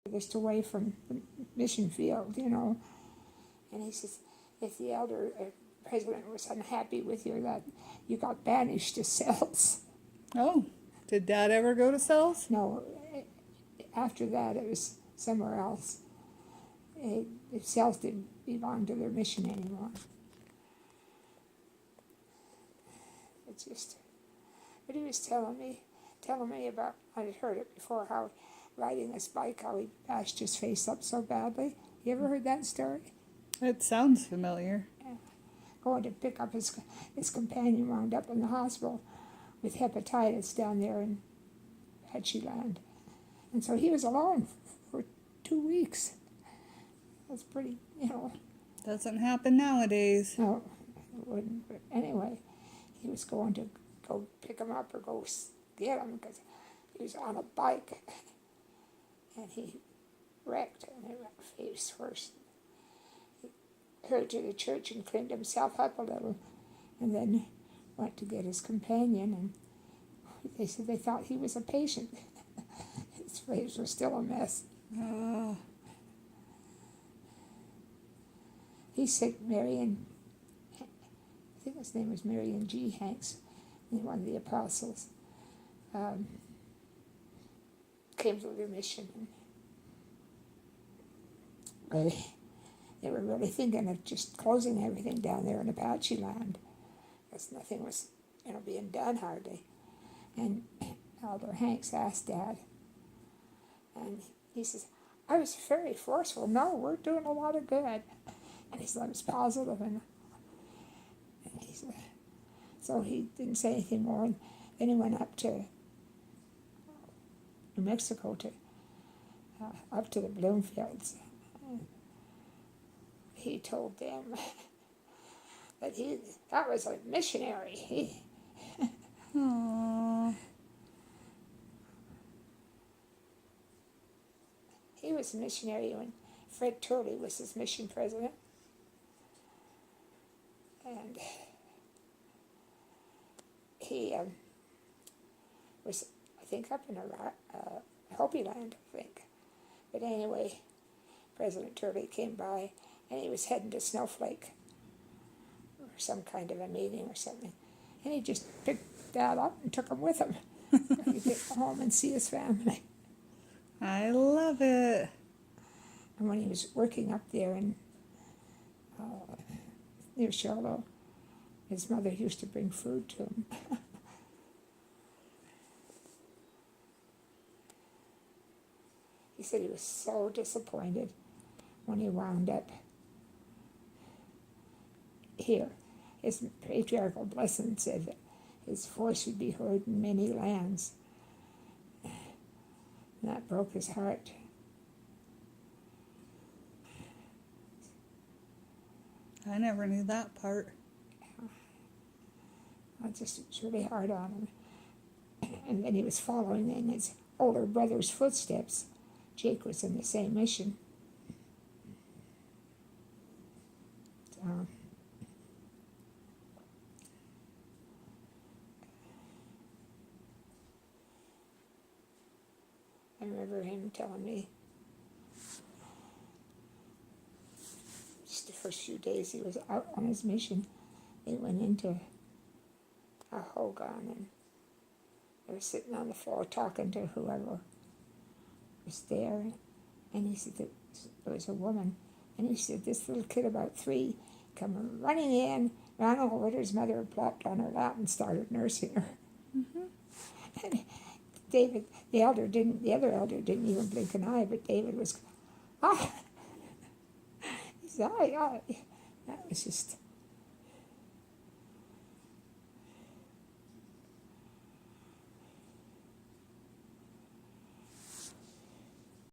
Just away from the mission field, you know. And he says, if the elder president was unhappy with you, that you got banished to cells. Oh, did Dad ever go to cells? No, after that it was somewhere else. The cells didn't belong to their mission anymore. It's just, but he was telling me about, I had heard it before, how riding this bike, how he bashed his face up so badly. You ever heard that story? It sounds familiar. Yeah. Going to pick up his companion, wound up in the hospital with hepatitis down there in Apacheland. And so he was alone for 2 weeks. That's pretty, you know. Doesn't happen nowadays. No, it wouldn't. But anyway, he was going to go pick him up or go get him because he was on a bike. And he wrecked, and he went face first. He hurried to the church and cleaned himself up a little, and then went to get his companion, and they said they thought he was a patient. His face was still a mess. Oh. He said Marion, I think his name was Marion G. Hanks, one of the apostles, came to their mission. And they were really thinking of just closing everything down there in Apacheland, because nothing was, you know, being done hardly. And Elder Hanks asked Dad, and he says, I was very forceful. No, we're doing a lot of good. And he said, I was positive, and he said, so he didn't say anything more. And then he went up to New Mexico, up to the Bloomfields. He told them that that was a missionary. Aww. He was a missionary when Fred Turley was his mission president. And he was, I think, up in Hopi Land, I think. But anyway, President Turley came by, and he was heading to Snowflake or some kind of a meeting or something. And he just picked Dad up and took him with him to get home and see his family. I love it. And when he was working up there in near Charlotte, his mother used to bring food to him. He said he was so disappointed when he wound up here. His patriarchal blessing said that his voice would be heard in many lands. And that broke his heart. I never knew that part. It just was really hard on him. And then he was following in his older brother's footsteps. Jake was in the same mission. So, I remember him telling me just the first few days he was out on his mission, they went into a Hogan, and they were sitting on the floor talking to whoever was there, and he said that there was a woman, and he said this little kid about 3 come running in, ran over to his mother and plopped on her lap and started nursing her. Mm-hmm. And David, the other elder didn't even blink an eye, but David was, he said, that was just